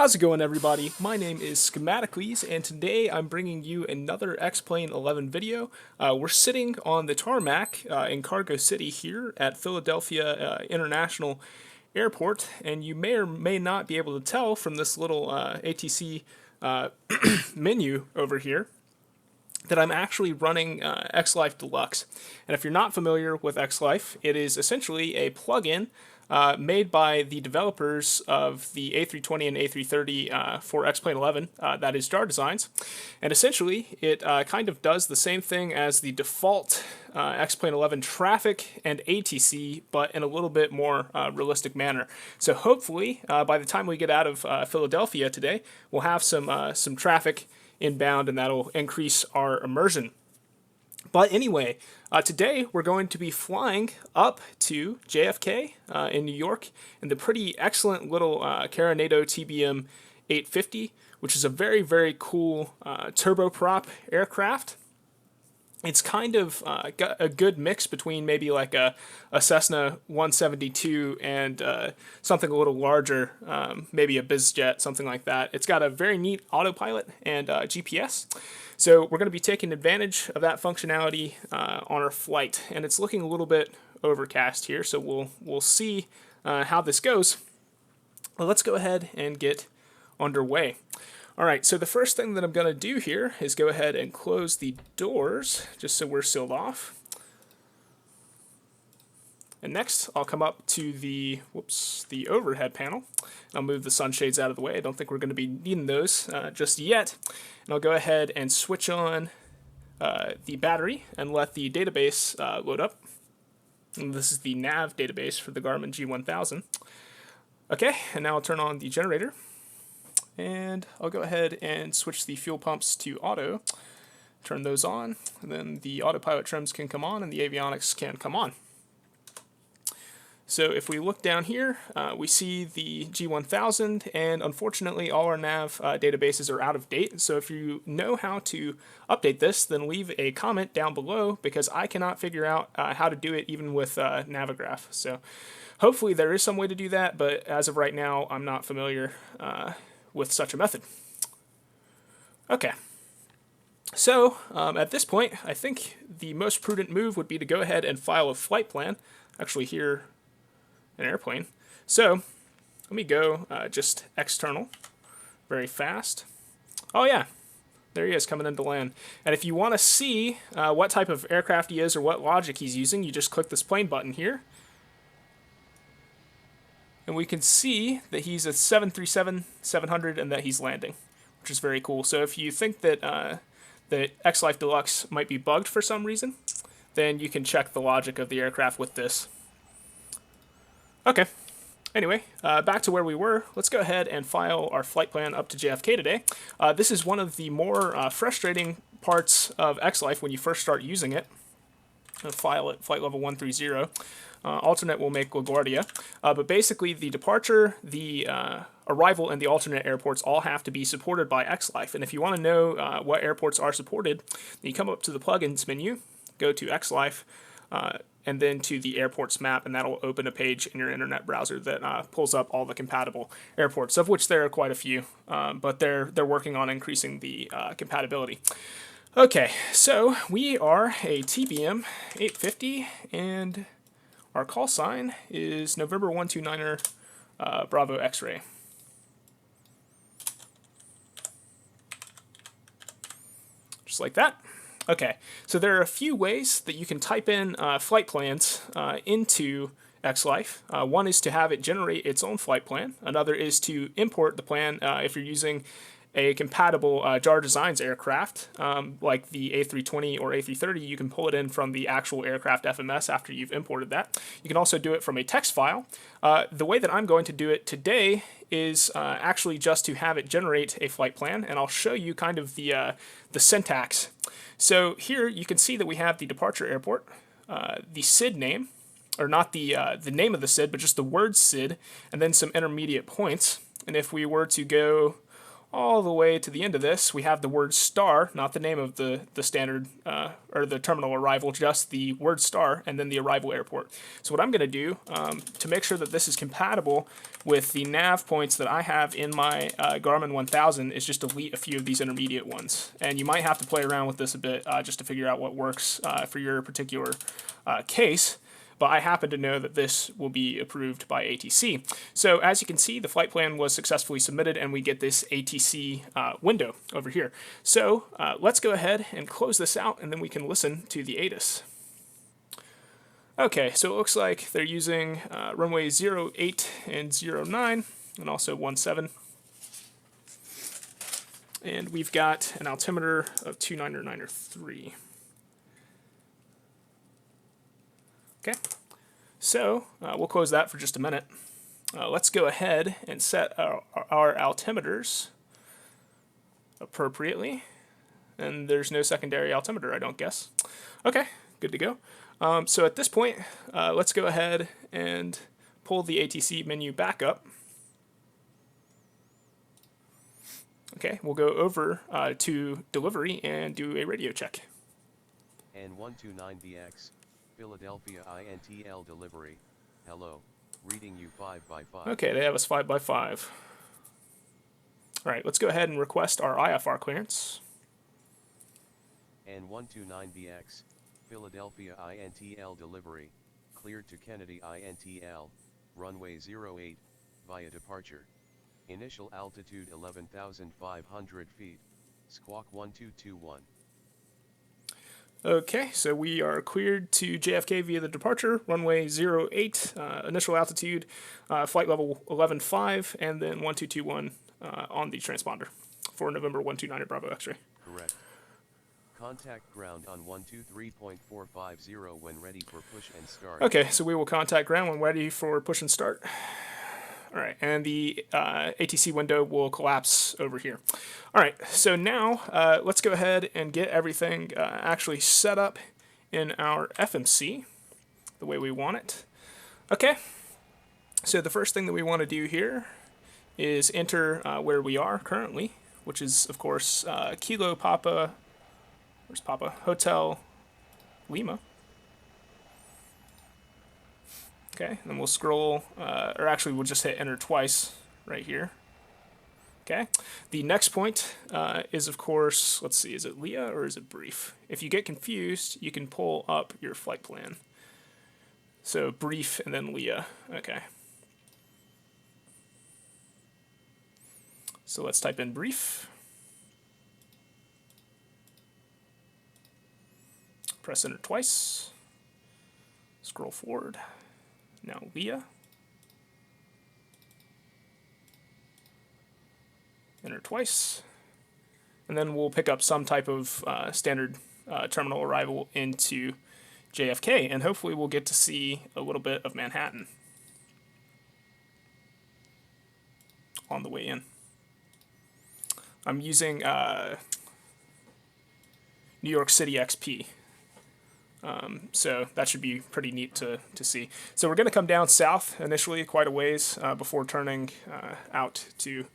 How's it going, everybody? My name is Schematocles, and today I'm bringing you another X-Plane 11 video. We're sitting on the tarmac in Cargo City here at Philadelphia International Airport, and you may or may not be able to tell from this little ATC menu over here that I'm actually running X-Life Deluxe. And if you're not familiar with X-Life, it is essentially a plugin made by the developers of the A320 and A330 for X-Plane 11, that is Jar Designs. And essentially, it kind of does the same thing as the default X-Plane 11 traffic and ATC, but in a little bit more realistic manner. So hopefully, by the time we get out of Philadelphia today, we'll have some traffic inbound, and that'll increase our immersion. But anyway, today we're going to be flying up to JFK in New York in the pretty excellent little Carenado TBM 850, which is a very, very cool turboprop aircraft. It's kind of got a good mix between maybe like a Cessna 172 and something a little larger, maybe a BizJet, something like that. It's got a very neat autopilot and GPS. So we're going to be taking advantage of that functionality on our flight. And it's looking a little bit overcast here, so we'll see how this goes. Well, let's go ahead and get underway. Alright, so the first thing that I'm going to do here is go ahead and close the doors, just so we're sealed off. And next, I'll come up to the overhead panel. I'll move the sunshades out of the way. I don't think we're going to be needing those just yet. And I'll go ahead and switch on the battery and let the database load up. And this is the nav database for the Garmin G1000. Okay, and now I'll turn on the generator. And I'll go ahead and switch the fuel pumps to auto, turn those on, and then the autopilot trims can come on and the avionics can come on. So if we look down here, we see the G1000, and unfortunately all our nav databases are out of date. So if you know how to update this, then leave a comment down below, because I cannot figure out how to do it even with Navigraph. So hopefully there is some way to do that, but as of right now, I'm not familiar with such a method. Okay, so at this point, I think the most prudent move would be to go ahead and file a flight plan. Actually, here, an airplane. So let me go just external, very fast. Oh yeah, there he is coming into land. And if you want to see what type of aircraft he is or what logic he's using, you just click this plane button here. And we can see that he's a 737-700 and that he's landing, which is very cool. So if you think that that X-Life Deluxe might be bugged for some reason, then you can check the logic of the aircraft with this. Okay, anyway, back to where we were. Let's go ahead and file our flight plan up to JFK today. This is one of the more frustrating parts of X-Life when you first start using it. I'll file it flight level 130. Alternate will make LaGuardia, but basically the departure, the arrival, and the alternate airports all have to be supported by X-Life. And if you want to know what airports are supported, you come up to the plugins menu, go to X-Life, and then to the airports map, and that'll open a page in your internet browser that pulls up all the compatible airports, of which there are quite a few, but they're working on increasing the compatibility. Okay, so we are a TBM 850, and our call sign is November 129er Bravo X-ray. Just like that. Okay, so there are a few ways that you can type in flight plans into X-Life. One is to have it generate its own flight plan. Another is to import the plan if you're using a compatible Jar Designs aircraft, like the A320 or A330. You can pull it in from the actual aircraft FMS after you've imported that. You can also do it from a text file. The way that I'm going to do it today is actually just to have it generate a flight plan, and I'll show you kind of the syntax. So here you can see that we have the departure airport, the SID name, or not the name of the SID, but just the word SID, and then some intermediate points. And if we were to go all the way to the end of this, we have the word star, not the name of the standard or the terminal arrival, just the word star, and then the arrival airport. So what I'm going to do to make sure that this is compatible with the nav points that I have in my Garmin 1000 is just delete a few of these intermediate ones. And you might have to play around with this a bit just to figure out what works for your particular case. But I happen to know that this will be approved by ATC. So as you can see, the flight plan was successfully submitted, and we get this ATC window over here. So let's go ahead and close this out, and then we can listen to the ATIS. Okay, so it looks like they're using runway 08 and 09, and also 17. And we've got an altimeter of 2993. Okay, so we'll close that for just a minute. Let's go ahead and set our altimeters appropriately. And there's no secondary altimeter, I don't guess. Okay, good to go. So at this point, let's go ahead and pull the ATC menu back up. Okay, we'll go over to delivery and do a radio check. And 129BX. Philadelphia INTL delivery. Hello. Reading you 5x5. Okay, they have us 5x5. All right, let's go ahead and request our IFR clearance. And 129BX. Philadelphia INTL delivery. Cleared to Kennedy INTL. Runway 08. Via departure. Initial altitude 11,500 feet. Squawk 1221. Okay, so we are cleared to JFK via the departure, runway 08, initial altitude, flight level 11.5, and then 1221 on the transponder for November 129 at Bravo X-ray. Correct. Contact ground on 123.450 when ready for push and start. Okay, so we will contact ground when ready for push and start. All right, and the ATC window will collapse over here. All right, so now let's go ahead and get everything actually set up in our FMC the way we want it. Okay, so the first thing that we want to do here is enter where we are currently, which is, of course, Kilo Papa, where's Papa? Hotel Lima. Okay, and then we'll scroll, or actually we'll just hit enter twice right here. Okay, the next point is, of course, let's see, is it Leah or is it brief? If you get confused, you can pull up your flight plan. So brief and then Leah. Okay. So let's type in brief. Press enter twice. Scroll forward. Now Leah. Enter twice. And then we'll pick up some type of standard terminal arrival into JFK, and hopefully we'll get to see a little bit of Manhattan on the way in. I'm using New York City XP. So that should be pretty neat to see. So we're going to come down south initially quite a ways before turning out to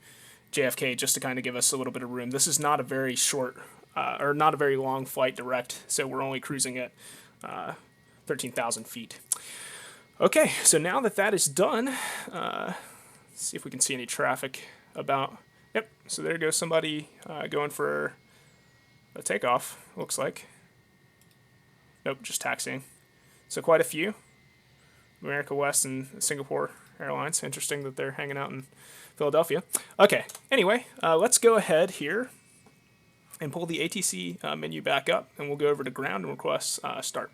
JFK, just to kind of give us a little bit of room. This is not a very short or not a very long flight direct, so we're only cruising at 13,000 feet. Okay, so now that that is done, let's see if we can see any traffic about. Yep, so there goes somebody going for a takeoff, looks like. Nope, just taxiing. So quite a few. America West and Singapore Airlines. Interesting that they're hanging out in Philadelphia. Okay, anyway, let's go ahead here and pull the ATC menu back up, and we'll go over to ground and request start.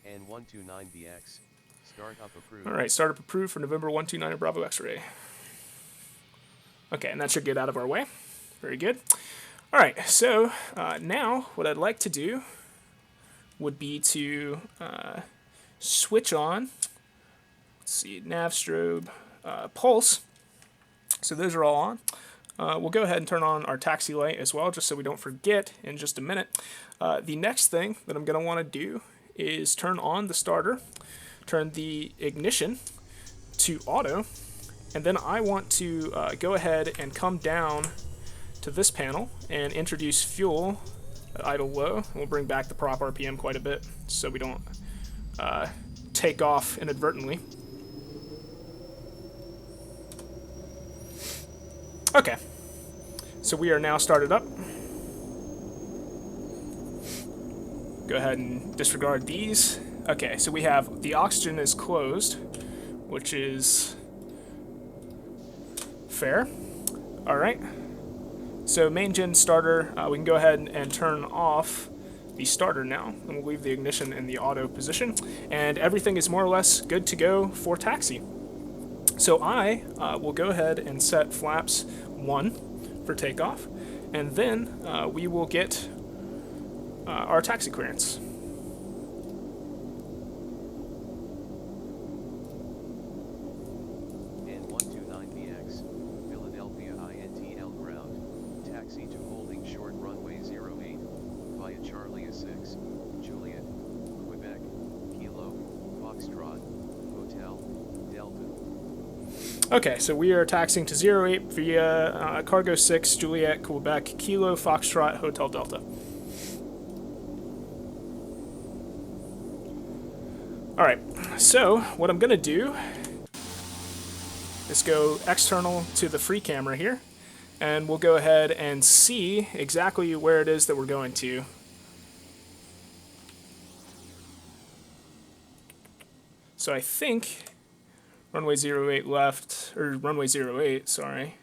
And 129BX, startup approved. All right, startup approved for November 129 at Bravo X-ray. Okay, and that should get out of our way. Very good. All right, so now what I'd like to do would be to switch on, let's see, nav strobe, pulse. So those are all on. We'll go ahead and turn on our taxi light as well, just so we don't forget in just a minute. The next thing that I'm going to want to do is turn on the starter, turn the ignition to auto, And then I want to go ahead and come down to this panel and introduce fuel at idle low. And we'll bring back the prop RPM quite a bit so we don't take off inadvertently. Okay, so we are now started up. Go ahead and disregard these. Okay, so we have the oxygen is closed, which is fair. All right, so main gen starter, we can go ahead and turn off the starter now, and we'll leave the ignition in the auto position, and everything is more or less good to go for taxi. So I will go ahead and set flaps 1 for takeoff, and then we will get our taxi clearance. And 129BX, Philadelphia INTL ground, taxi to holding short runway 08, via Charlie 6, Juliet, Quebec, Kilo, Foxtrot, Hotel, Delta. Okay, so we are taxiing to 08 via Cargo 6, Juliet, Quebec, Kilo, Foxtrot, Hotel Delta. Alright, so what I'm going to do is go external to the free camera here, and we'll go ahead and see exactly where it is that we're going to. So I think runway 08 left, or runway 08, sorry,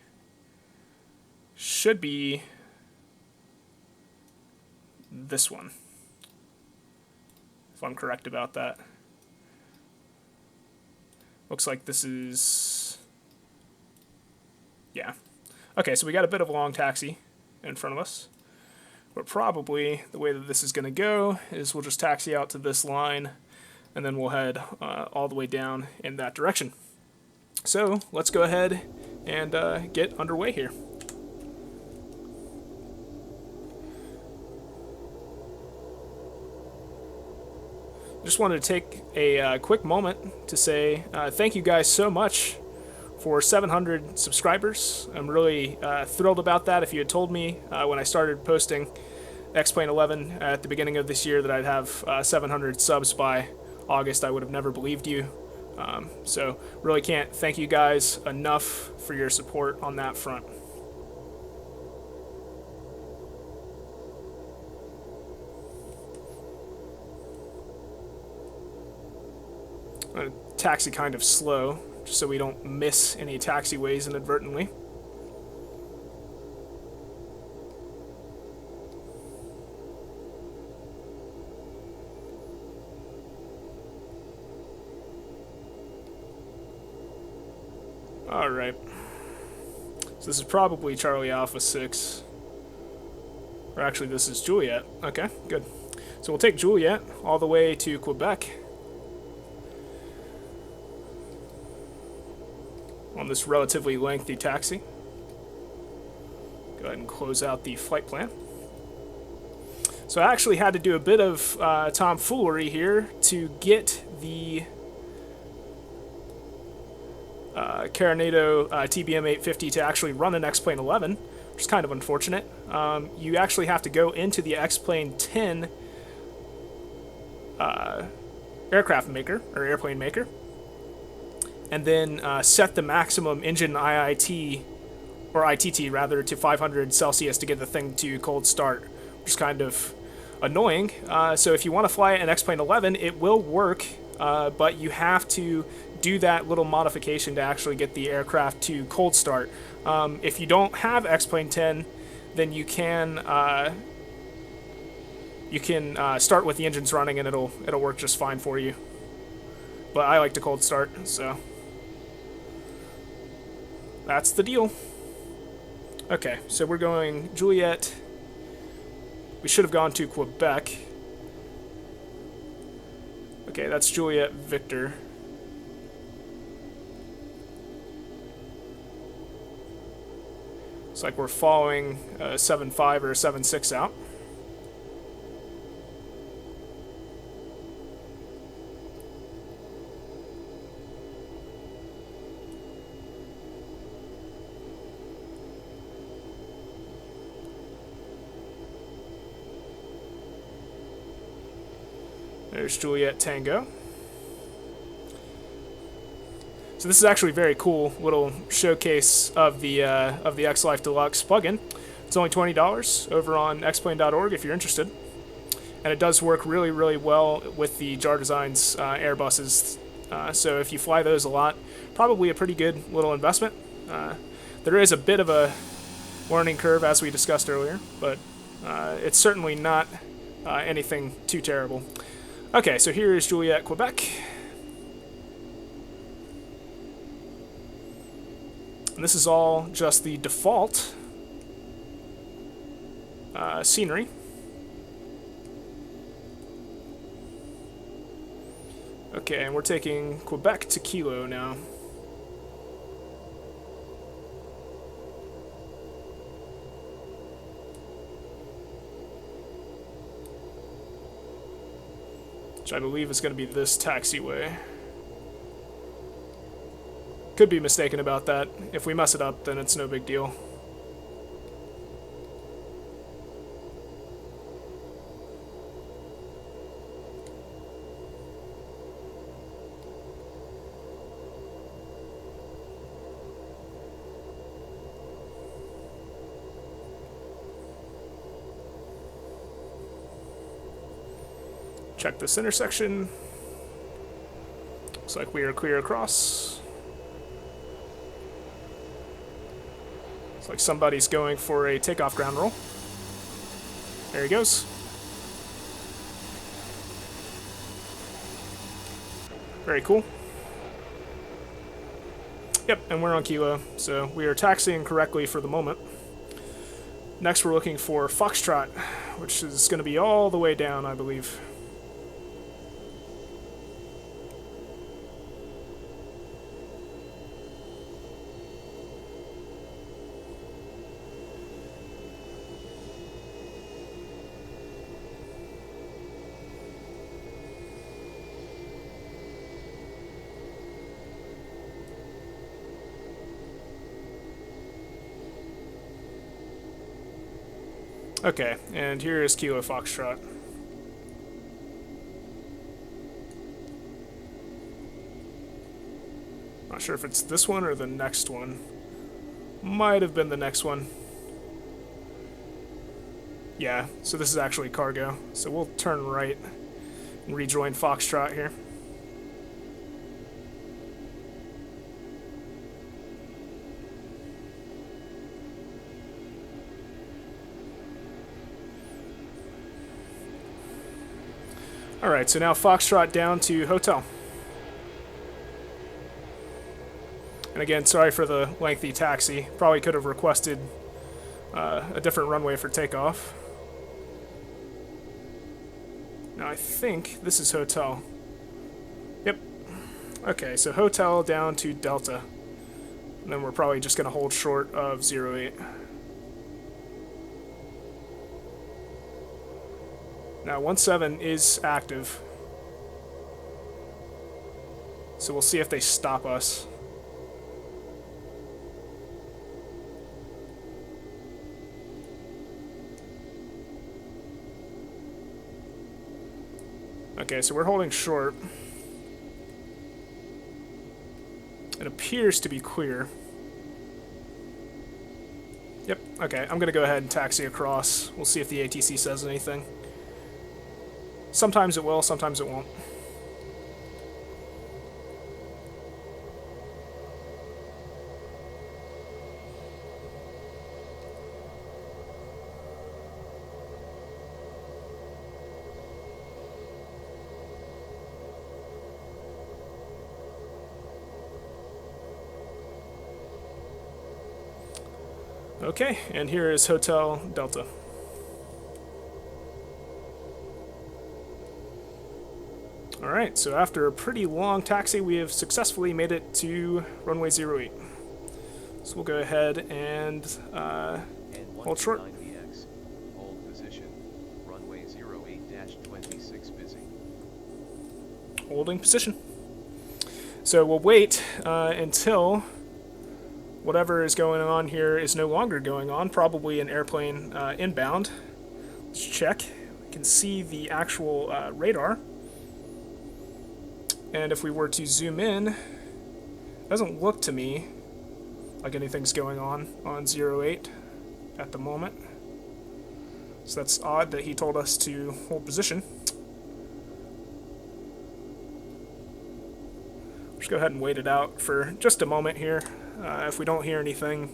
should be this one, if I'm correct about that. Looks like this is, yeah. Okay, so we got a bit of a long taxi in front of us. But probably the way that this is going to go is we'll just taxi out to this line, and then we'll head all the way down in that direction. So let's go ahead and get underway here. Just wanted to take a quick moment to say thank you guys so much for 700 subscribers. I'm really thrilled about that. If you had told me when I started posting X-Plane 11 at the beginning of this year that I'd have 700 subs by August, I would have never believed you. So really can't thank you guys enough for your support on that front. I'm gonna taxi kind of slow, just so we don't miss any taxiways inadvertently. Alright. So this is probably Charlie Alpha 6. Or actually, this is Juliet. Okay, good. So we'll take Juliet all the way to Quebec on this relatively lengthy taxi. Go ahead and close out the flight plan. So I actually had to do a bit of tomfoolery here to get the Carenado TBM 850 to actually run an X-Plane 11, which is kind of unfortunate. You actually have to go into the X-Plane 10 aircraft maker, or airplane maker, and then set the maximum engine IIT, or ITT rather, to 500 Celsius to get the thing to cold start, which is kind of annoying. So if you want to fly an X-Plane 11, it will work, but you have to do that little modification to actually get the aircraft to cold start. If you don't have X-Plane 10, then you can start with the engines running and it'll work just fine for you. But I like to cold start, so that's the deal. Okay, so we're going Juliet. We should have gone to Quebec. Okay, that's Juliet Victor. It's like we're following a 7.5 or a 7.6 out. There's Juliet Tango. So this is actually a very cool little showcase of the X-Life Deluxe plugin. It's only $20 over on xplane.org if you're interested. And it does work really, really well with the Jar Designs Airbuses. So if you fly those a lot, probably a pretty good little investment. There is a bit of a learning curve, as we discussed earlier, but it's certainly not anything too terrible. Okay, so here is Juliet, Quebec. And this is all just the default scenery. Okay, and we're taking Quebec to Kilo now. Which I believe is going to be this taxiway. Could be mistaken about that. If we mess it up, then it's no big deal. Check this intersection. Looks like we are clear across. Looks like somebody's going for a takeoff ground roll. There he goes. Very cool. Yep, and we're on Kilo, so we are taxiing correctly for the moment. Next we're looking for Foxtrot, which is going to be all the way down, I believe. Okay, and here is Kilo Foxtrot. Not sure if it's this one or the next one. Might have been the next one. Yeah, so this is actually cargo. So we'll turn right and rejoin Foxtrot here. Alright, so now Foxtrot down to Hotel. And again, sorry for the lengthy taxi. Probably could have requested a different runway for takeoff. Now I think this is Hotel. Yep. Okay, so Hotel down to Delta. And then we're probably just going to hold short of 08. Now 17 is active. So we'll see if they stop us. Okay, so we're holding short. It appears to be clear. Yep, okay, I'm gonna go ahead and taxi across. We'll see if the ATC says anything. Sometimes it will, sometimes it won't. Okay, and here is Hotel Delta. Alright, so after a pretty long taxi, we have successfully made it to runway 08. So we'll go ahead and hold short. Hold position. Runway 08-26 busy. Holding position. So we'll wait until whatever is going on here is no longer going on, probably an airplane inbound. Let's check. We can see the actual radar. And if we were to zoom in, it doesn't look to me like anything's going on 08 at the moment. So that's odd that he told us to hold position. Just go ahead and wait it out for just a moment here. If we don't hear anything,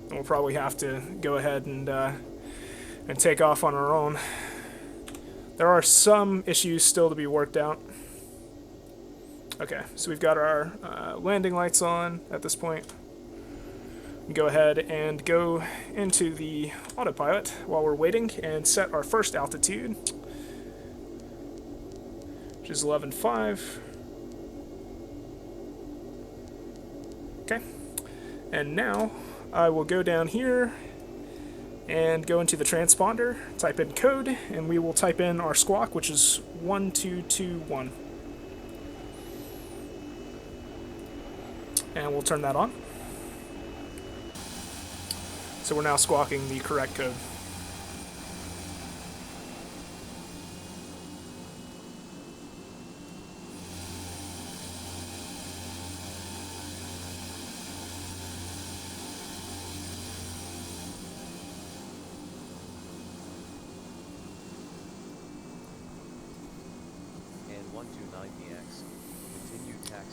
we'll probably have to go ahead and take off on our own. There are some issues still to be worked out. Okay, so we've got our landing lights on at this point. Go ahead and go into the autopilot while we're waiting and set our first altitude, which is 11.5. Okay, and now I will go down here and go into the transponder, type in code, and we will type in our squawk, which is 1221. And we'll turn that on. So we're now squawking the correct code.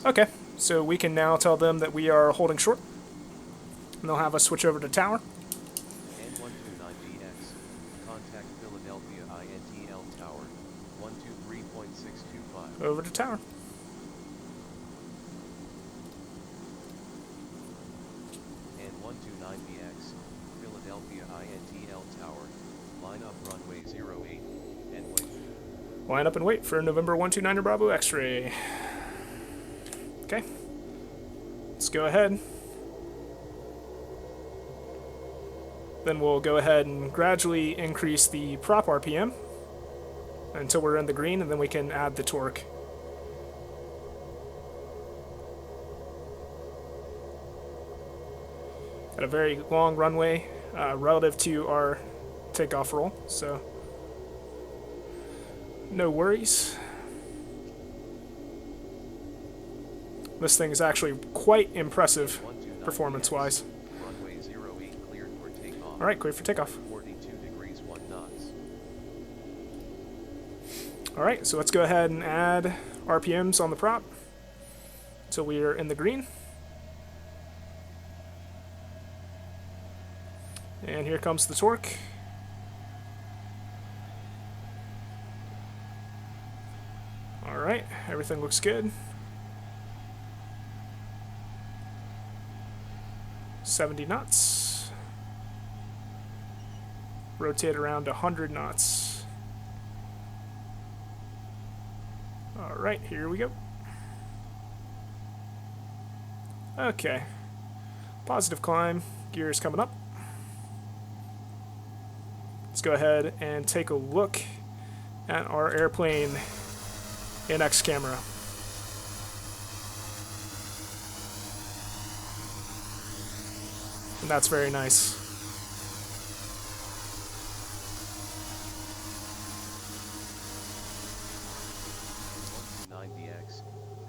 Okay, so we can now tell them that we are holding short, and they'll have us switch over to tower. N129BX, contact Philadelphia INTL tower, 123.625. Over to tower. N129BX, Philadelphia INTL tower, line up runway 08, and wait. Line up and wait for November 129 Bravo X-ray. Okay, let's go ahead. Then we'll go ahead and gradually increase the prop RPM until we're in the green, and then we can add the torque. Got a very long runway relative to our takeoff roll, so no worries. This thing is actually quite impressive performance-wise. Runway 08 cleared for takeoff. All right, clear for takeoff. 42 degrees 1 knots. All right, so let's go ahead and add RPMs on the prop until we are in the green. And here comes the torque. All right, everything looks good. 70 knots. Rotate around 100 knots. All right, here we go. Okay. Positive climb. Gears coming up. Let's go ahead and take a look at our airplane in X camera. And that's very nice. N129BX,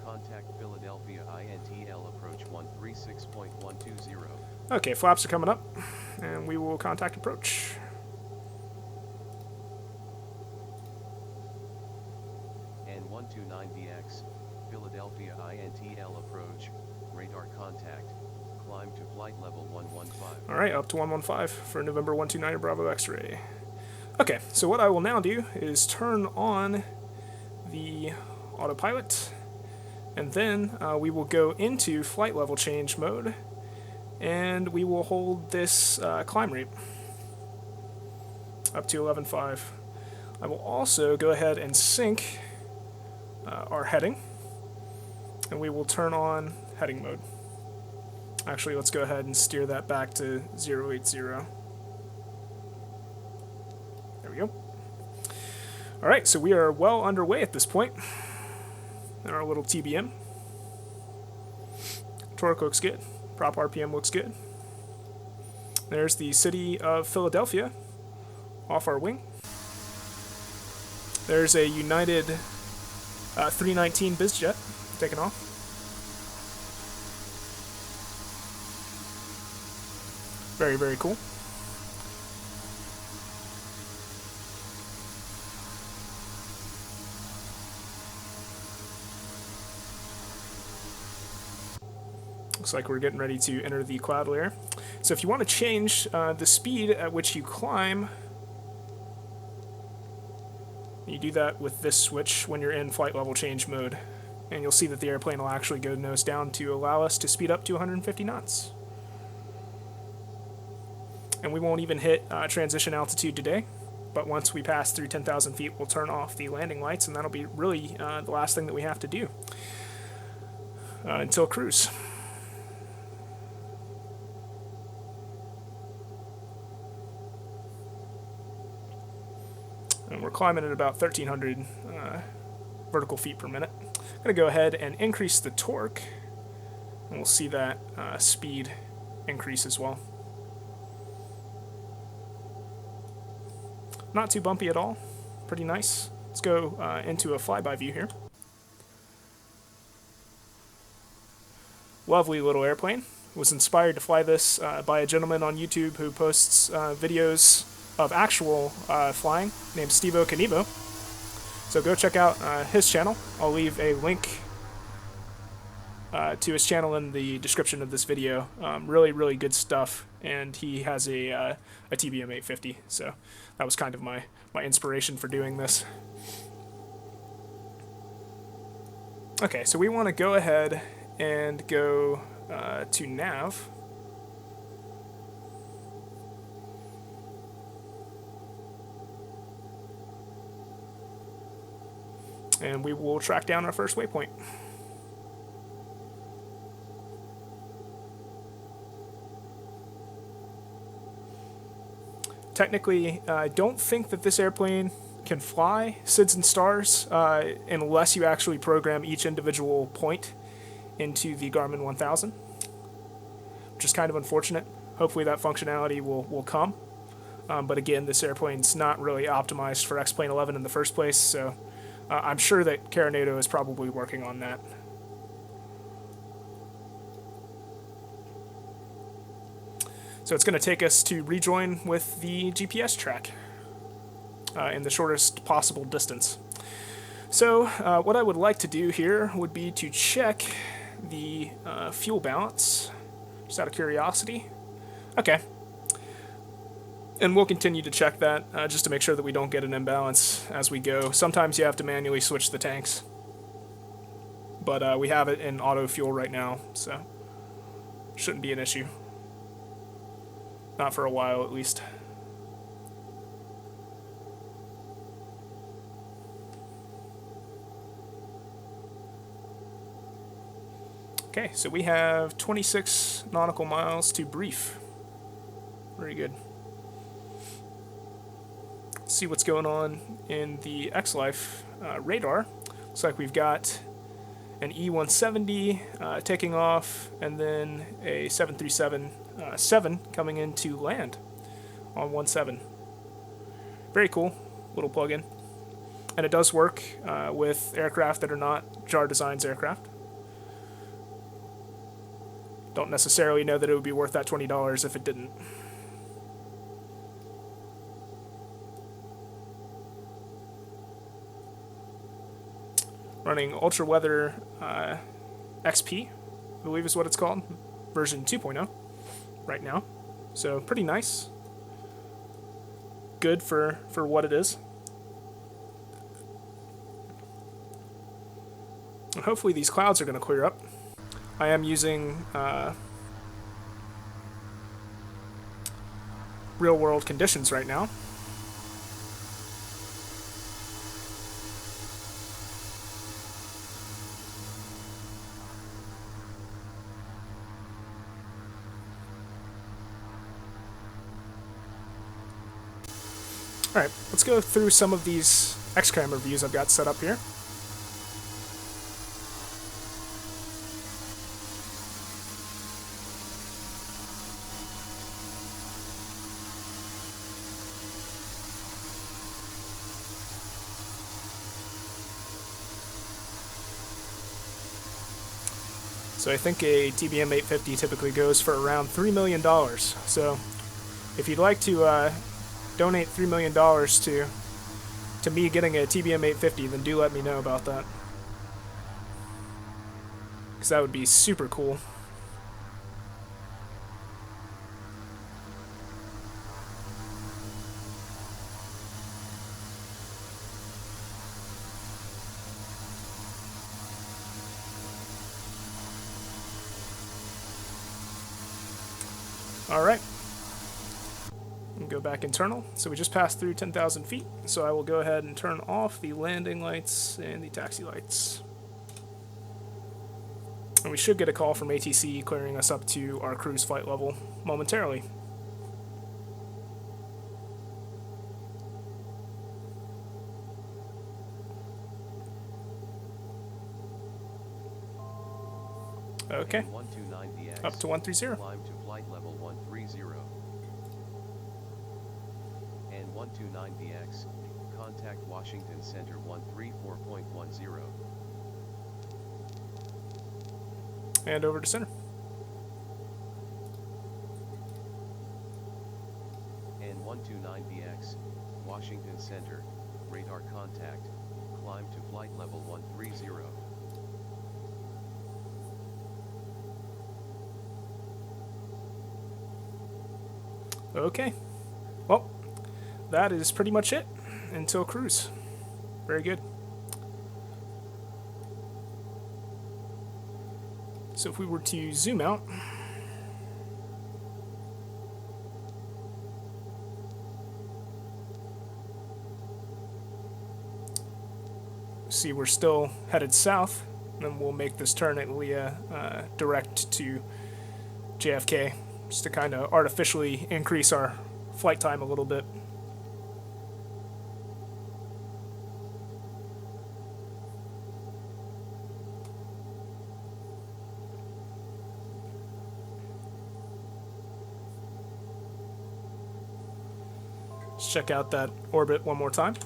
contact Philadelphia INTL approach 136.120. Okay, flaps are coming up, and we will contact approach. N129BX, Philadelphia INTL approach, radar contact. Climb to flight level 115. All right, up to 115 for November 129 Bravo X-ray. Okay, so what I will now do is turn on the autopilot, and then we will go into flight level change mode, and we will hold this climb rate up to 11.5. I will also go ahead and sync our heading, and we will turn on heading mode. Actually, let's go ahead and steer that back to 080. There we go. All right, so we are well underway at this point in our little TBM. Torque looks good. Prop RPM looks good. There's the city of Philadelphia off our wing. There's a United 319 BizJet taking off. Very, very cool. Looks like we're getting ready to enter the cloud layer. So if you want to change the speed at which you climb, you do that with this switch when you're in flight level change mode. And you'll see that the airplane will actually go nose down to allow us to speed up to 150 knots. And we won't even hit transition altitude today, but once we pass through 10,000 feet, we'll turn off the landing lights, and that'll be really the last thing that we have to do until cruise. And we're climbing at about 1,300 vertical feet per minute. I'm going to go ahead and increase the torque, and we'll see that speed increase as well. Not too bumpy at all. Pretty nice. Let's go into a flyby view here. Lovely little airplane. Was inspired to fly this by a gentleman on YouTube who posts videos of actual flying named Stevo Canivo. So go check out his channel. I'll leave a link to his channel in the description of this video. Really, really good stuff. And he has a TBM 850, so that was kind of my inspiration for doing this. Okay, so we want to go ahead and go to nav. And we will track down our first waypoint. Technically, I don't think that this airplane can fly SIDS and stars unless you actually program each individual point into the Garmin 1000, which is kind of unfortunate. Hopefully that functionality will come. But again, this airplane's not really optimized for X-Plane 11 in the first place, so I'm sure that Carenado is probably working on that. So it's going to take us to rejoin with the GPS track in the shortest possible distance. So what I would like to do here would be to check the fuel balance, just out of curiosity. Okay. And we'll continue to check that just to make sure that we don't get an imbalance as we go. Sometimes you have to manually switch the tanks. But we have it in auto fuel right now, so shouldn't be an issue. Not for a while, at least. Okay, so we have 26 nautical miles to brief. Very good. Let's see what's going on in the X-Life radar. Looks like we've got an E-170 taking off, and then a 737-7 coming in to land on 17. Very cool little plug-in. And it does work with aircraft that are not JAR Designs aircraft. Don't necessarily know that it would be worth that $20 if it didn't. Running Ultra Weather XP, I believe is what it's called, version 2.0 right now. So pretty nice. Good for what it is. And hopefully these clouds are going to clear up. I am using real-world conditions right now. Alright, let's go through some of these X-Cam reviews I've got set up here. So I think a TBM 850 typically goes for around $3 million. So if you'd like to donate $3 million to me getting a TBM 850, then do let me know about that. Because that would be super cool. Alright. Go back internal. So we just passed through 10,000 feet. So I will go ahead and turn off the landing lights and the taxi lights. And we should get a call from ATC clearing us up to our cruise flight level momentarily. Okay. Up to 130. Climb to flight level 130. And 129DX, contact Washington Center 134.10. And over to center. And 129DX, Washington Center, radar contact, climb to flight level 130. Okay. Well, that is pretty much it until cruise. Very good. So if we were to zoom out, see we're still headed south, and then we'll make this turn at Leah direct to JFK, just to kind of artificially increase our flight time a little bit. Let's check out that orbit one more time.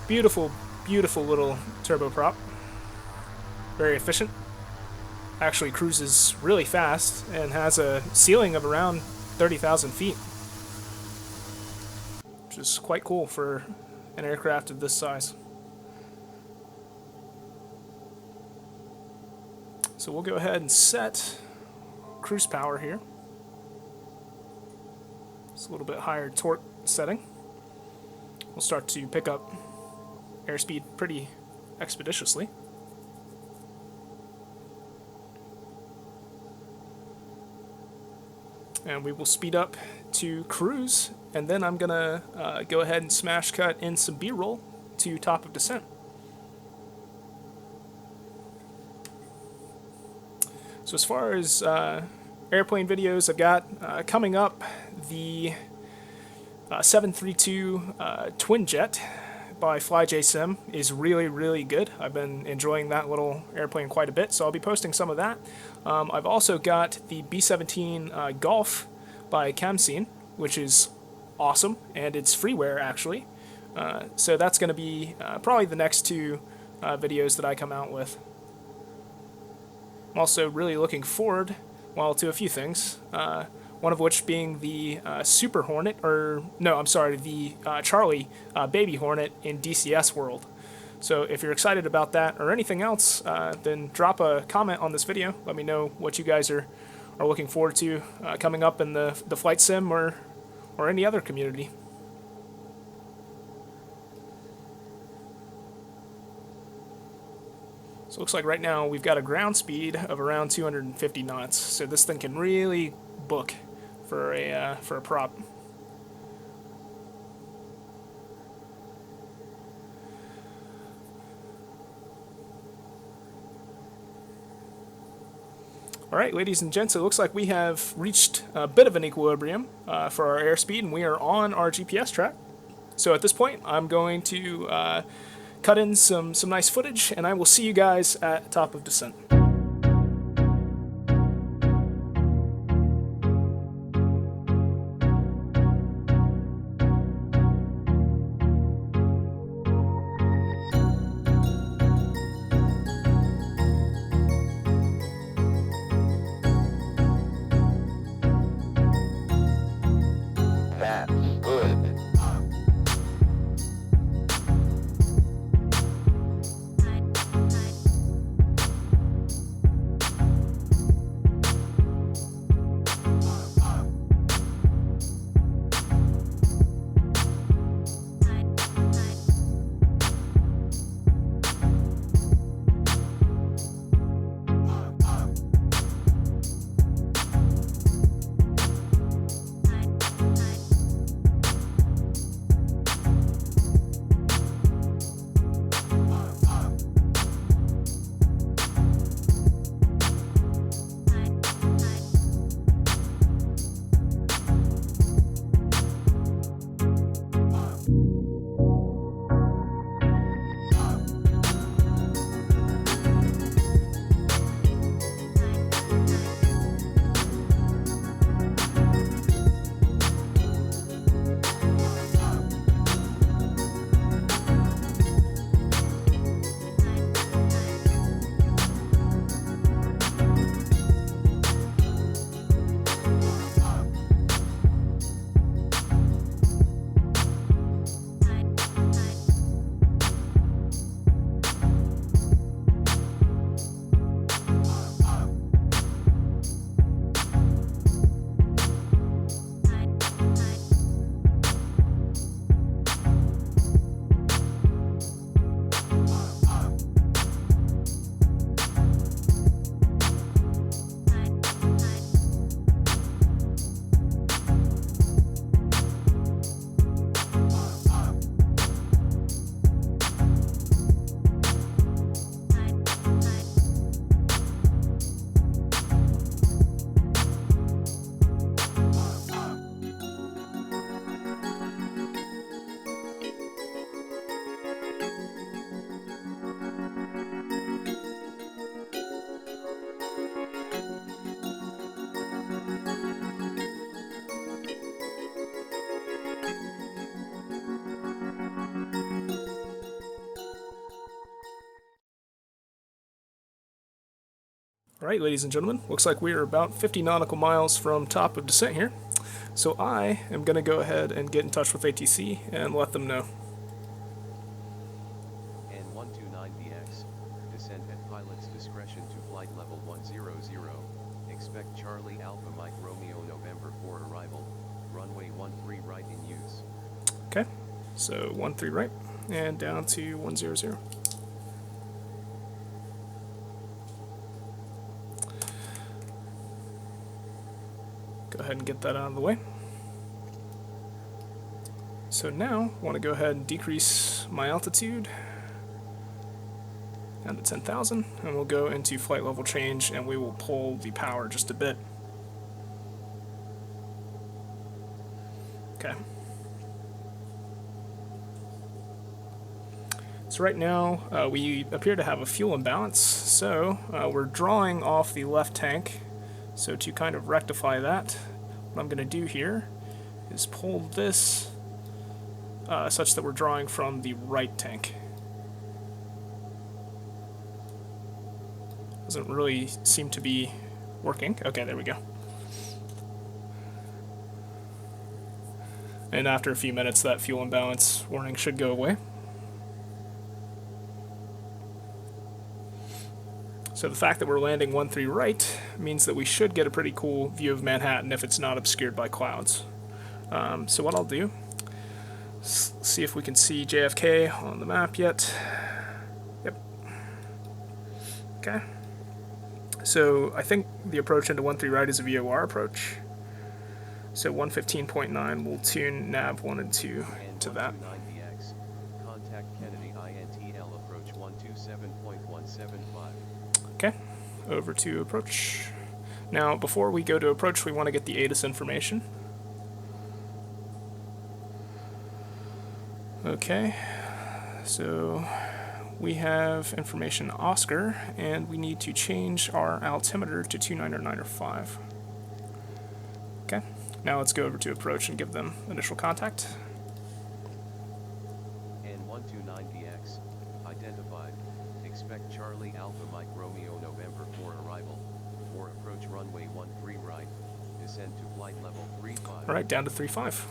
Beautiful, beautiful little turboprop. Very efficient. Actually cruises really fast and has a ceiling of around 30,000 feet. Which is quite cool for an aircraft of this size. So we'll go ahead and set cruise power here. It's a little bit higher torque setting. We'll start to pick up airspeed pretty expeditiously. And we will speed up to cruise, and then I'm gonna go ahead and smash cut in some B-roll to top of descent. So as far as airplane videos, I've got coming up the 732 twin jet by FlyJSim is really, really good. I've been enjoying that little airplane quite a bit, so I'll be posting some of that. I've also got the B-17 Golf by Camseen, which is awesome, and it's freeware actually. So that's going to be probably the next two videos that I come out with. I'm also really looking forward, well, to a few things. One of which being the Super Hornet, or no, I'm sorry, the Charlie Baby Hornet in DCS World. So if you're excited about that or anything else, then drop a comment on this video. Let me know what you guys are looking forward to coming up in the flight sim or any other community. So it looks like right now we've got a ground speed of around 250 knots. So this thing can really book for a prop. Alright, ladies and gents, it looks like we have reached a bit of an equilibrium for our airspeed, and we are on our GPS track. So at this point, I'm going to cut in some nice footage, and I will see you guys at top of descent. Alright, ladies and gentlemen, looks like we are about 50 nautical miles from top of descent here. So I am going to go ahead and get in touch with ATC and let them know. N129BX, descent at pilot's discretion to flight level 100, expect Charlie Alpha Mike Romeo November 4 arrival, runway 13 right in use. Okay, so 13 right, and down to 100. Go ahead and get that out of the way. So now I want to go ahead and decrease my altitude down to 10,000, and we'll go into flight level change, and we will pull the power just a bit. Okay. So right now we appear to have a fuel imbalance, so we're drawing off the left tank. So to kind of rectify that, what I'm going to do here is pull this such that we're drawing from the right tank. Doesn't really seem to be working. Okay, there we go. And after a few minutes, that fuel imbalance warning should go away. So the fact that we're landing 13 right means that we should get a pretty cool view of Manhattan if it's not obscured by clouds. So what I'll do, see if we can see JFK on the map yet. Yep. Okay. So I think the approach into 13 right is a VOR approach. So 115.9 will tune nav 1 and 2 to that. Contact Kennedy INTL approach 127.175. Okay, over to approach. Now, before we go to approach, we want to get the ATIS information. Okay, so we have information Oscar, and we need to change our altimeter to 29905. Okay, now let's go over to approach and give them initial contact. N129DX, identified. Expect Charlie Alpha Mike Romeo November for arrival. For approach runway 13 right. Descend to flight level 35. Alright, down to 35.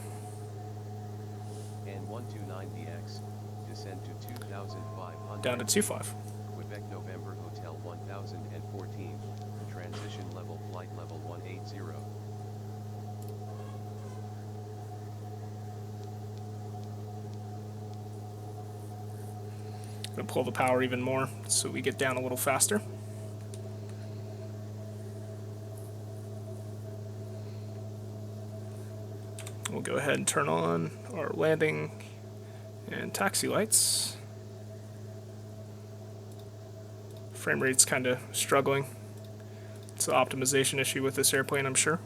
N129DX, descend to 2,500. Down to 25. Quebec November Hotel 1014. Transition level flight level 180. I'm going to pull the power even more so we get down a little faster. We'll go ahead and turn on our landing and taxi lights. Frame rate's kind of struggling. It's an optimization issue with this airplane, I'm sure.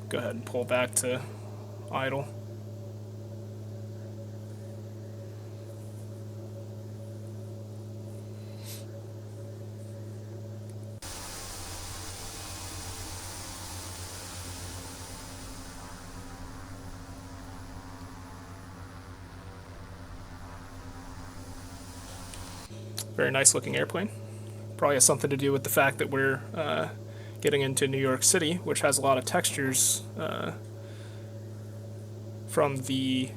Go ahead and pull back to idle. Very nice looking airplane. Probably has something to do with the fact that we're getting into New York City, which has a lot of textures from the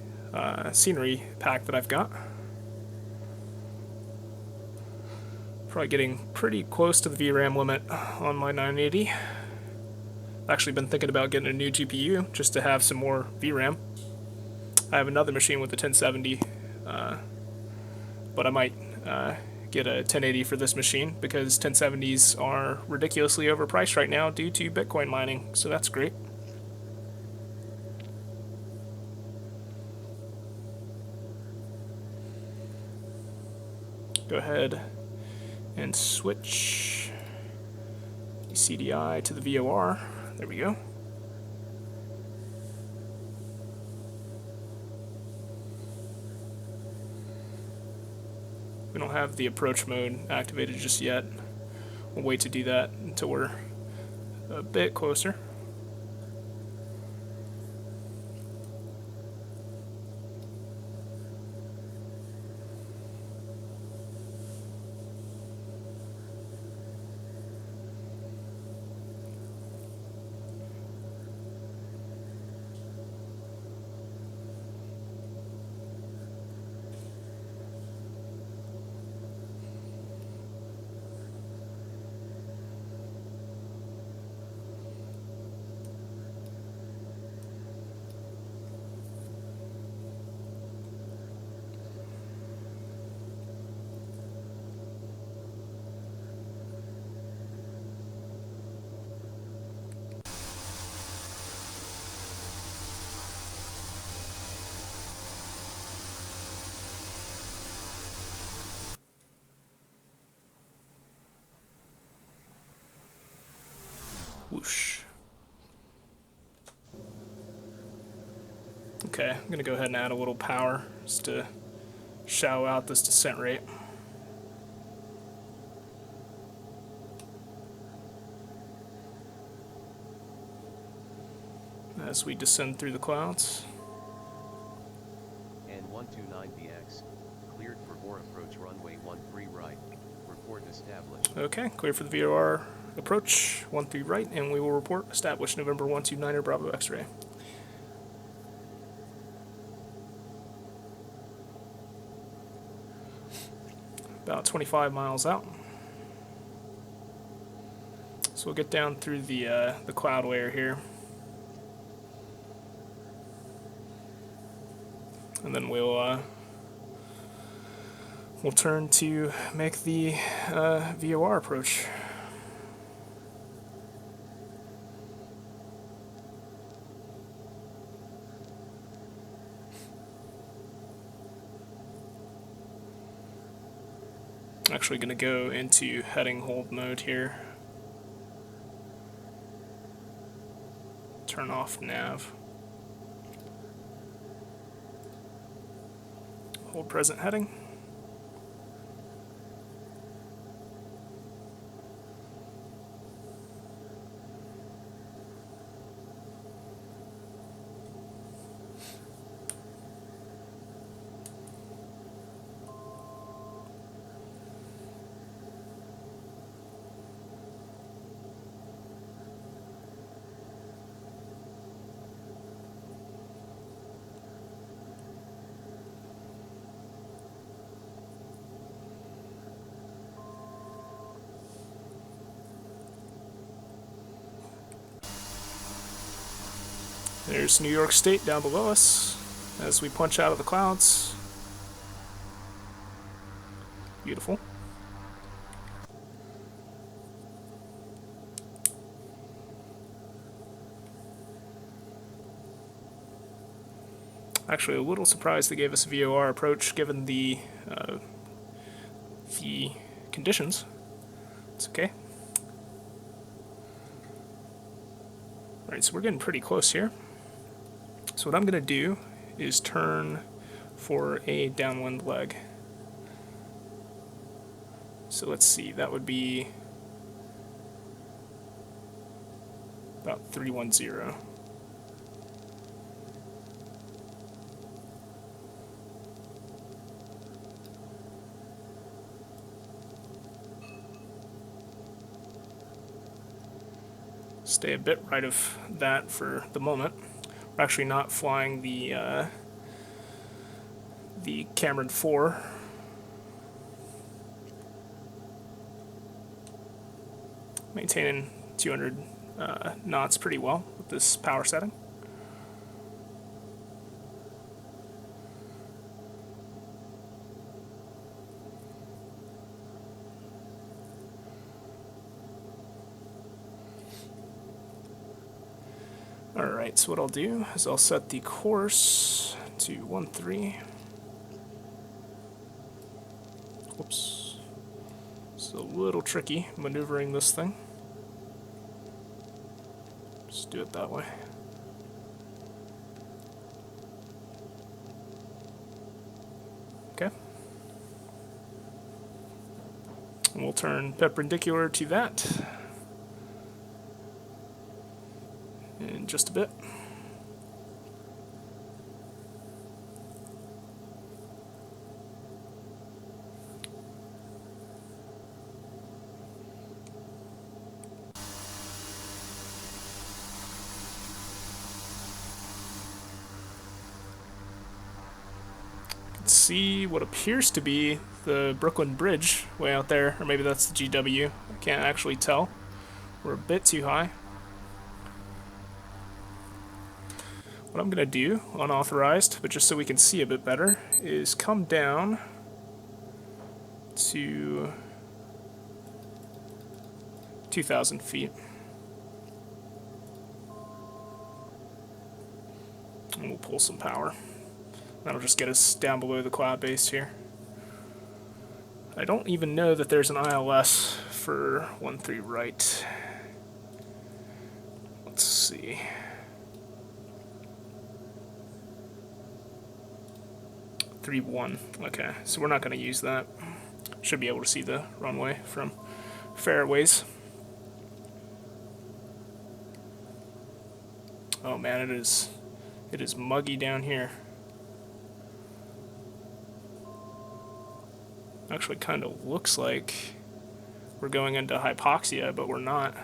scenery pack that I've got. Probably getting pretty close to the VRAM limit on my 980. I've actually been thinking about getting a new GPU just to have some more VRAM. I have another machine with a 1070, but I might get a 1080 for this machine because 1070s are ridiculously overpriced right now due to Bitcoin mining, so that's great. Go ahead and switch the CDI to the VOR. There we go. We don't have the approach mode activated just yet. We'll wait to do that until we're a bit closer. Whoosh. Okay, I'm going to go ahead and add a little power just to shallow out this descent rate. As we descend through the clouds. N129DX, cleared for VOR approach runway 13 right. Report established. Okay, clear for the VOR approach 13 right, and we will report established November 129er Bravo X-ray. About 25 miles out. So we'll get down through the cloud layer here. And then we'll turn to make the VOR approach. Actually going to go into heading hold mode here. Turn off nav. Hold present heading. There's New York State down below us as we punch out of the clouds. Beautiful. Actually, a little surprised they gave us a VOR approach given the conditions. It's okay. Alright, so we're getting pretty close here. So what I'm going to do is turn for a downwind leg. So let's see, that would be about 310. Stay a bit right of that for the moment. We're actually not flying the Cameron 4. Maintaining 200 knots pretty well with this power setting. Alright, so what I'll do is I'll set the course to 13. Whoops. It's a little tricky maneuvering this thing. Just do it that way. Okay. And we'll turn perpendicular to that in just a bit. See what appears to be the Brooklyn Bridge way out there, or maybe that's the GW. I can't actually tell. We're a bit too high. What I'm going to do, unauthorized, but just so we can see a bit better, is come down to 2,000 feet. And we'll pull some power. That'll just get us down below the cloud base here. I don't even know that there's an ILS for 13 right. Let's see. Three one. Okay, so we're not going to use that. Should be able to see the runway from fairways. Oh man, it is muggy down here. Actually kind of looks like we're going into hypoxia, but we're not.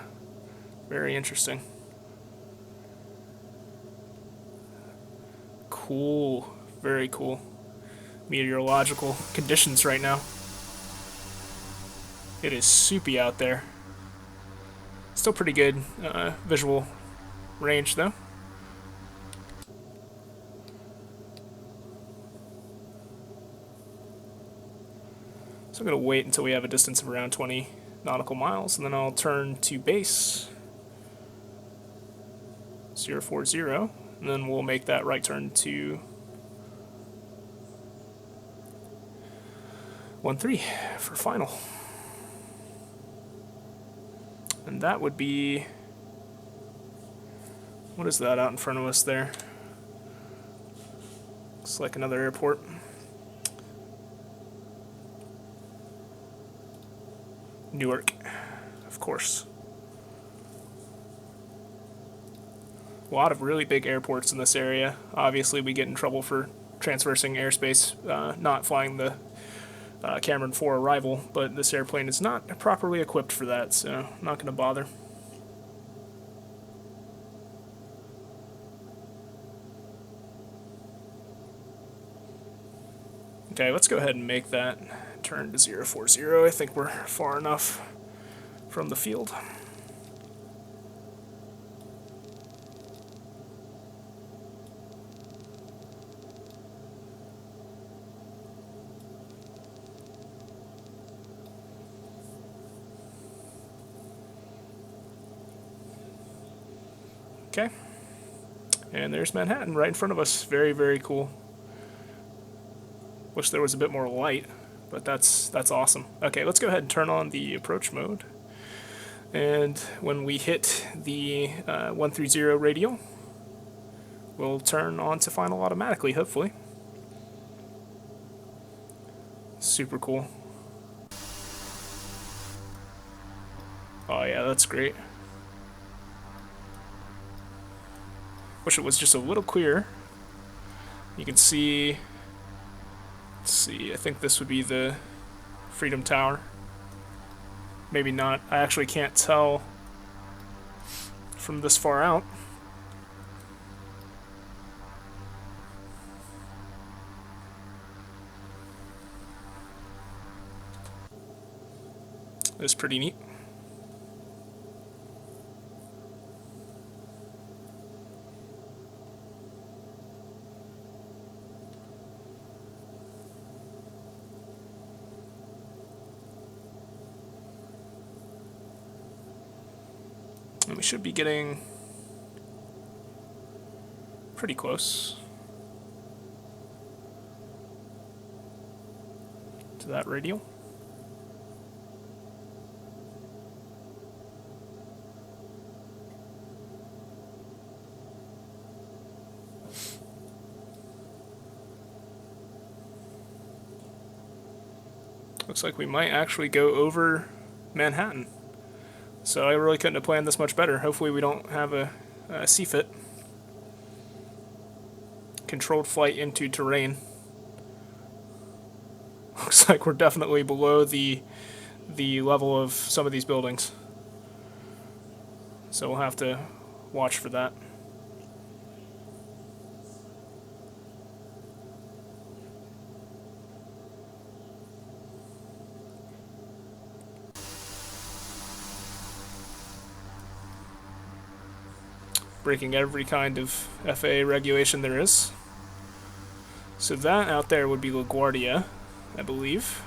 Very interesting. Cool. Very cool. Meteorological conditions right now. It is soupy out there. Still pretty good visual range though. So I'm going to wait until we have a distance of around 20 nautical miles, and then I'll turn to base 040, and then we'll make that right turn to 1-3 for final. And that would be... What is that out in front of us there? Looks like another airport. Newark, of course. A lot of really big airports in this area. Obviously, we get in trouble for transversing airspace, not flying the Cameron 4 arrival, but this airplane is not properly equipped for that, so I'm not going to bother. Okay, let's go ahead and make that turn to 040. I think we're far enough from the field. Okay, and there's Manhattan right in front of us. Very, very cool. Wish there was a bit more light, but that's awesome. Okay, let's go ahead and turn on the approach mode. And when we hit the 130 radial, we'll turn on to final automatically, hopefully. Super cool. Oh yeah, that's great. Wish it was just a little clearer. You can see... Let's see, I think this would be the Freedom Tower. Maybe not. I actually can't tell from this far out. It's pretty neat. And we should be getting pretty close to that radial. Looks like we might actually go over Manhattan. So I really couldn't have planned this much better. Hopefully we don't have a CFIT. Controlled flight into terrain. Looks like we're definitely below the level of some of these buildings. So we'll have to watch for that. Breaking every kind of FAA regulation there is. So that out there would be LaGuardia, I believe.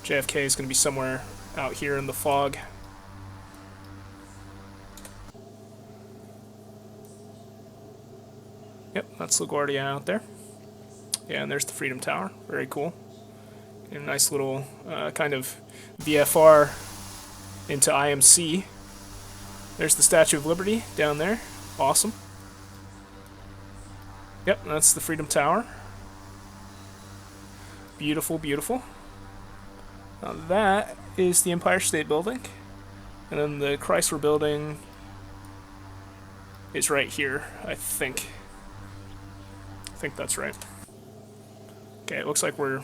JFK is going to be somewhere out here in the fog. Yep, that's LaGuardia out there. Yeah, and there's the Freedom Tower. Very cool. And a nice little kind of VFR into IMC. There's the Statue of Liberty down there. Awesome. Yep, that's the Freedom Tower. Beautiful, beautiful. Now that is the Empire State Building. And then the Chrysler Building is right here, I think. I think that's right. Okay, it looks like we're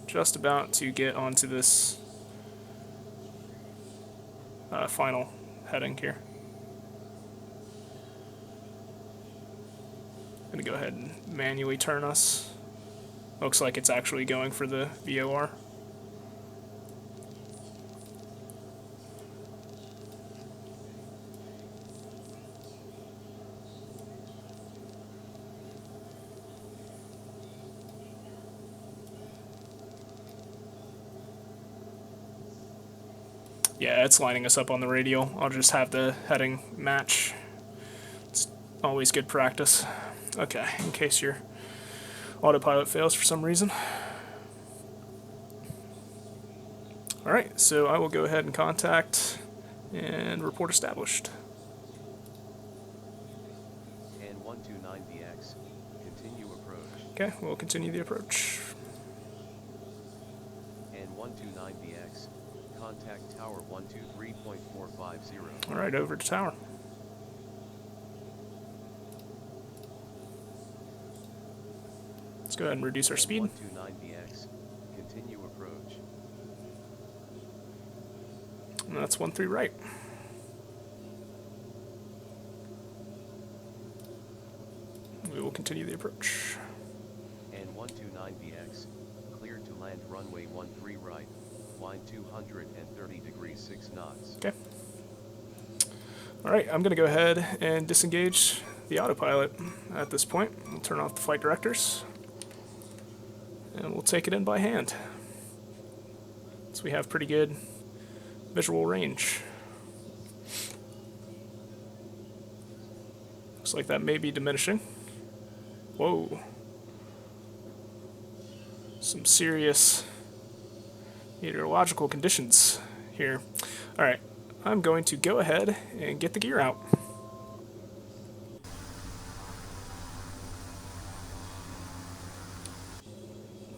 just about to get onto this final heading here. I'm going to go ahead and manually turn us. Looks like it's actually going for the VOR. Yeah, it's lining us up on the radial. I'll just have the heading match. It's always good practice. Okay, in case your autopilot fails for some reason. Alright, so I will go ahead and contact and report established. And 129BX, continue approach. Okay, we'll continue the approach. And 129BX, contact tower 123.450. Alright, over to tower. Let's go ahead and reduce our speed. 129BX, continue approach. And that's 13 right. We will continue the approach. And 129BX, cleared to land runway 13 right, wind 230 degrees 6 knots. Okay. Alright, I'm going to go ahead and disengage the autopilot at this point. We'll turn off the flight directors. And we'll take it in by hand. So we have pretty good visual range. Looks like that may be diminishing. Whoa. Some serious meteorological conditions here. Alright, I'm going to go ahead and get the gear out.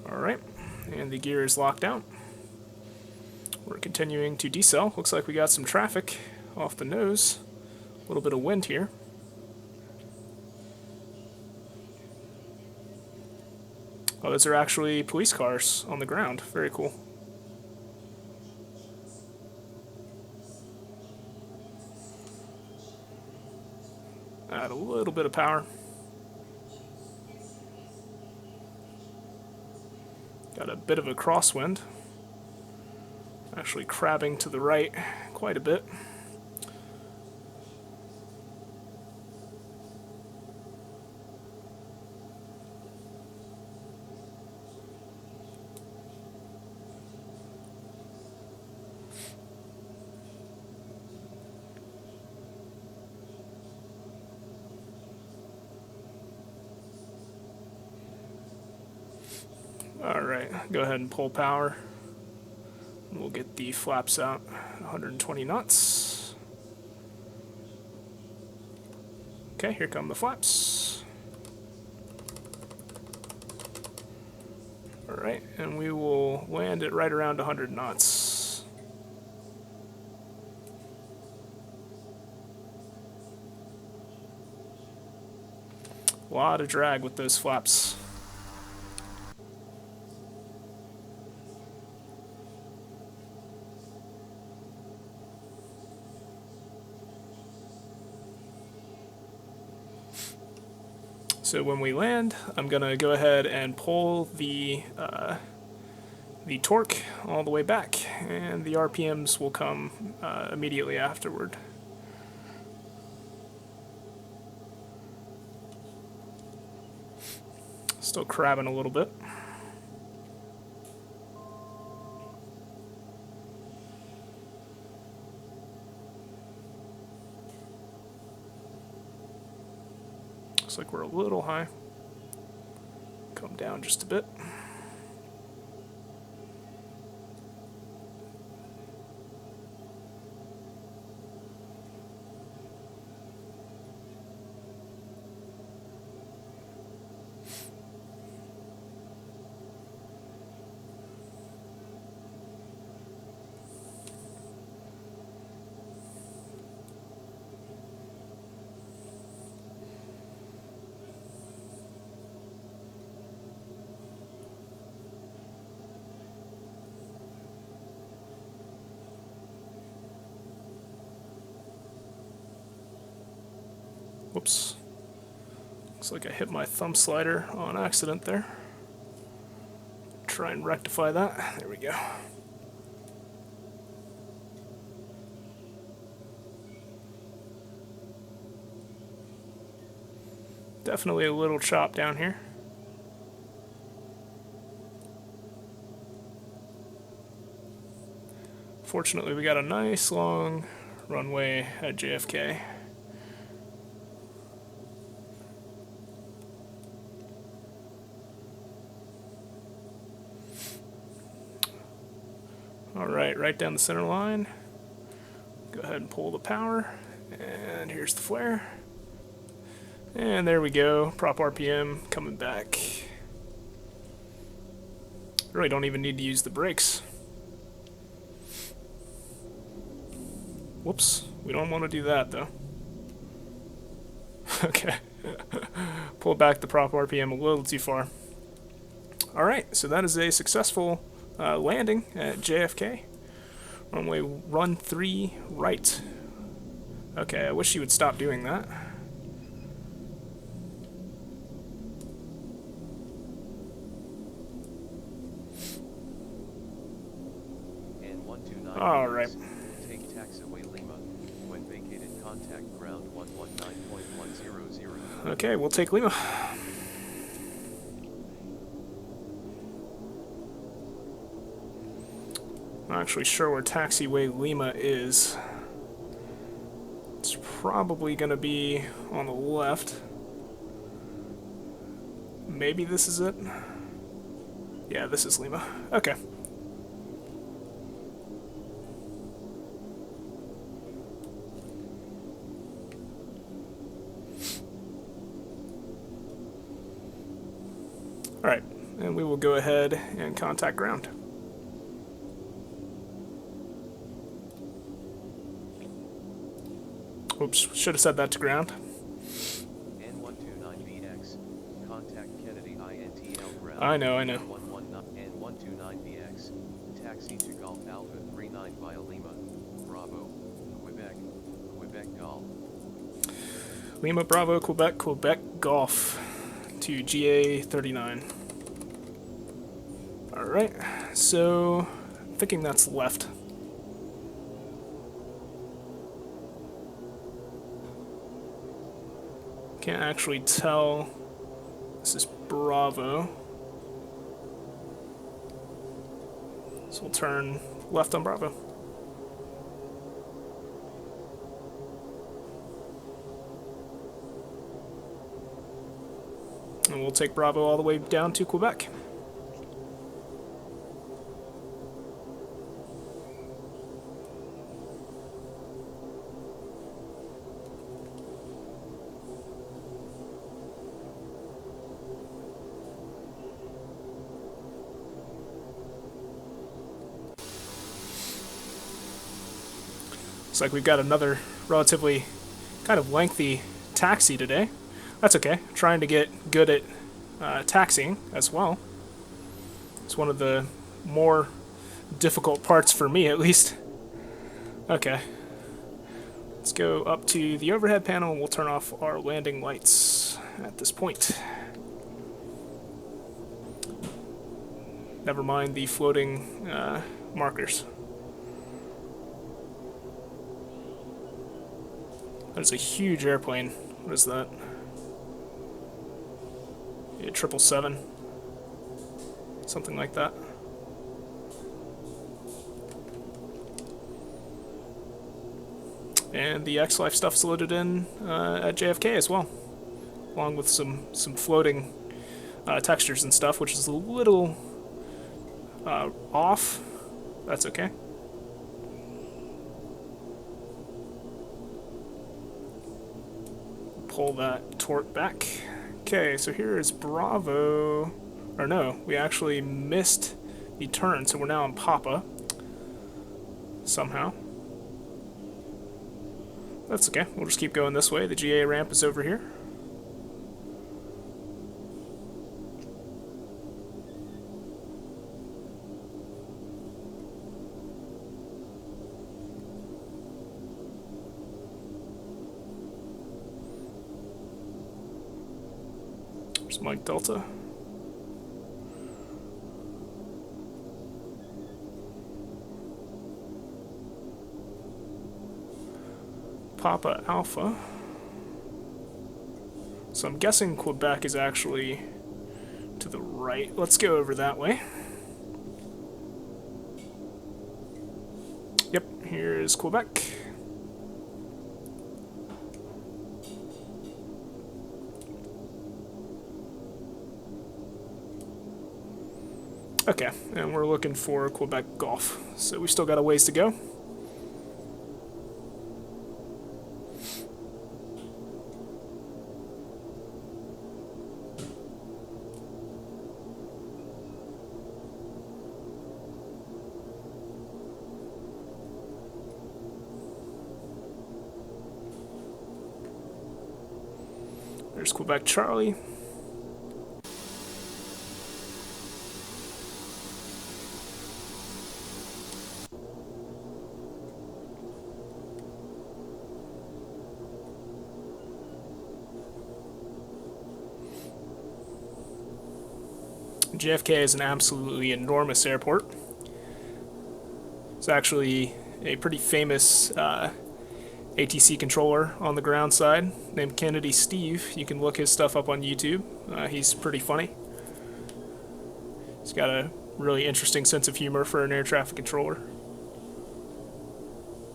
Alright, and the gear is locked down. We're continuing to decel. Looks like we got some traffic off the nose. A little bit of wind here. Oh, those are actually police cars on the ground. Very cool. Add a little bit of power. Got a bit of a crosswind. Actually crabbing to the right quite a bit. Alright, go ahead and pull power. We'll get the flaps out, 120 knots. Okay, here come the flaps. Alright, and we will land it right around 100 knots. A lot of drag with those flaps. So when we land, I'm going to go ahead and pull the torque all the way back, and the RPMs will come immediately afterward. Still crabbing a little bit. Looks like we're a little high. Come down just a bit. Whoops. Looks like I hit my thumb slider on accident there. Try and rectify that. There we go. Definitely a little chop down here. Fortunately, we got a nice long runway at JFK. Alright, right down the center line. Go ahead and pull the power. And here's the flare. And there we go. Prop RPM coming back. Really don't even need to use the brakes. Whoops. We don't want to do that, though. Okay. Pull back the prop RPM a little too far. Alright, so that is a successful landing at JFK. Runway 13 right. Okay, I wish you would stop doing that. And 129 Alright. Take taxiway Lima. When vacated, contact ground 119.100. Okay, we'll take Lima. Not actually sure where taxiway Lima is. It's probably going to be on the left. Maybe this is it? Yeah, this is Lima. Okay. Alright, and we will go ahead and contact ground. Oops, should have said that to ground. N129BX, contact Kennedy INTL ground. I know. N129BX, taxi to Golf Alpha 39 via Lima, Bravo, Quebec, Quebec Golf. Lima, Bravo, Quebec, Quebec Golf to GA 39. Alright, so I'm thinking that's left. Can't actually tell. This is Bravo. So we'll turn left on Bravo. And we'll take Bravo all the way down to Quebec. Looks like we've got another relatively kind of lengthy taxi today. That's okay. Trying to get good at taxiing as well. It's one of the more difficult parts for me, at least. Okay. Let's go up to the overhead panel and we'll turn off our landing lights at this point. Never mind the floating markers. That is a huge airplane. What is that? A 777. Something like that. And the X-Life stuff's loaded in at JFK as well, along with some floating textures and stuff, which is a little off. That's okay. Pull that torque back. Okay, so here is Bravo. Or no, we actually missed the turn, so we're now on Papa. Somehow. That's okay, we'll just keep going this way. The GA ramp is over here. There's Mike Delta. Papa Alpha. So I'm guessing Quebec is actually to the right. Let's go over that way. Yep, here is Quebec. Okay, and we're looking for Quebec Golf. So we still got a ways to go. There's Quebec Charlie. JFK is an absolutely enormous airport. It's actually a pretty famous ATC controller on the ground side named Kennedy Steve. You can look his stuff up on YouTube. He's pretty funny. He's got a really interesting sense of humor for an air traffic controller.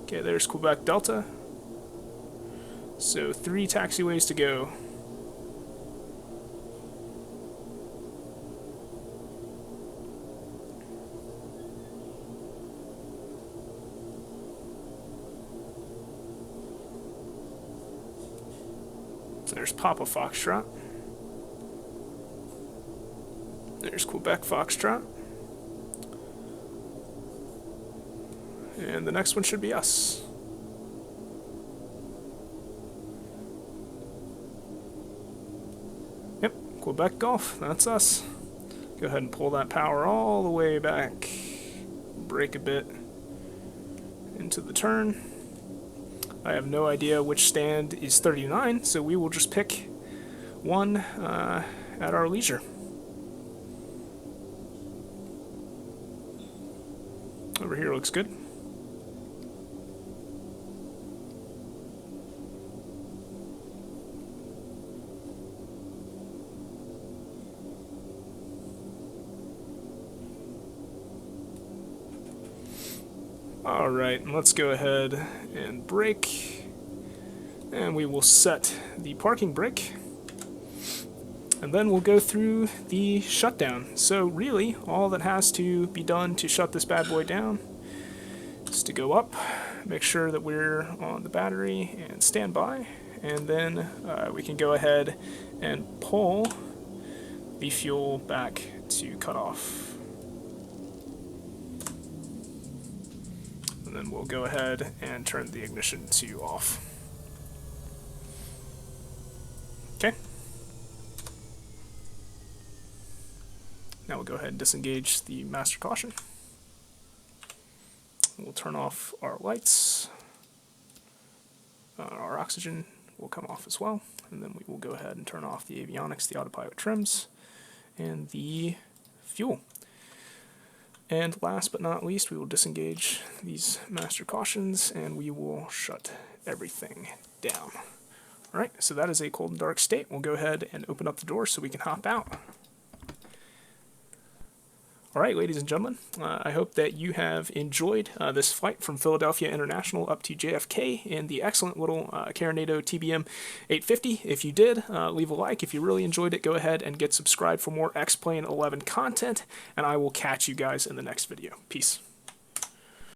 Okay, there's Quebec Delta. So 3 taxiways to go. There's Papa Foxtrot. There's Quebec Foxtrot. And the next one should be us. Yep, Quebec Golf, that's us. Go ahead and pull that power all the way back. Brake a bit into the turn. I have no idea which stand is 39, so we will just pick one at our leisure. Over here looks good. Alright, let's go ahead and brake, and we will set the parking brake, and then we'll go through the shutdown. So really, all that has to be done to shut this bad boy down is to go up, make sure that we're on the battery, and stand by, and then we can go ahead and pull the fuel back to cut off. And then we'll go ahead and turn the ignition to off. Okay. Now we'll go ahead and disengage the master caution. We'll turn off our lights. Our oxygen will come off as well. And then we will go ahead and turn off the avionics, the autopilot trims, and the fuel. And last but not least, we will disengage these master cautions and we will shut everything down. Alright, so that is a cold and dark state. We'll go ahead and open up the door so we can hop out. Alright, ladies and gentlemen, I hope that you have enjoyed this flight from Philadelphia International up to JFK in the excellent little Carenado TBM 850. If you did, leave a like. If you really enjoyed it, go ahead and get subscribed for more X-Plane 11 content, and I will catch you guys in the next video. Peace.